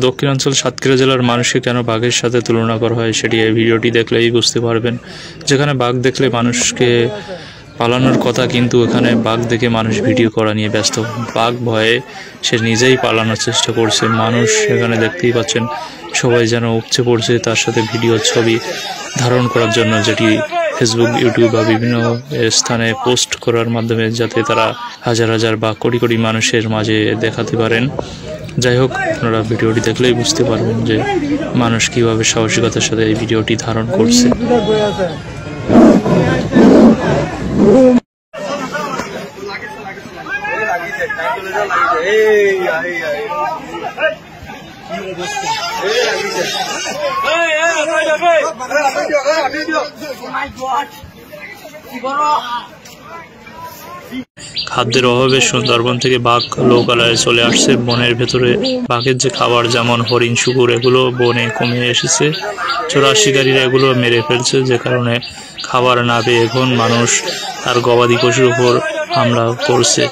দক্ষিণাঞ্চল সাতক্ষীরা জেলার মানুষকে কেন বাঘের সাথে তুলনা করা হয় সেটি এই ভিডিওটি দেখলেই বুঝতে পারবেন। যেখানে বাঘ দেখলে মানুষকে পালানোর কথা, কিন্তু এখানে বাঘ দেখে মানুষ ভিডিও করা নিয়ে ব্যস্ত। বাঘ ভয়ে সে নিজেই পালানোর চেষ্টা করছে। মানুষ এখানে দেখতেই পাচ্ছেন সবাই যেন উপচে পড়ছে তার সাথে ভিডিও ছবি ধারণ করার জন্য, যেটি ফেসবুক, ইউটিউব বা বিভিন্ন স্থানে পোস্ট করার মাধ্যমে যাতে তারা হাজার হাজার বা কোটি কোটি মানুষের মাঝে দেখাতে পারেন। যাই হোক, আপনারা ভিডিওটি দেখলেই বুঝতে পারবেন যে মানুষ কীভাবে সাহসিকতার সাথে এই ভিডিওটি ধারণ করছে। খাদ্যের অভাবে সুন্দরবন থেকে বাঘ লোকালয়ে চলে আসছে। বনের ভেতরে বাঘের যে খাবার, যেমন হরিণ, শুকুর, এগুলো বনে কমে এসেছে। চোরা শিকারীরা এগুলো মেরে ফেলছে, যে কারণে খাবার না পেয়ে এখন মানুষ আর গবাদি পশুর উপর হামলা করছে।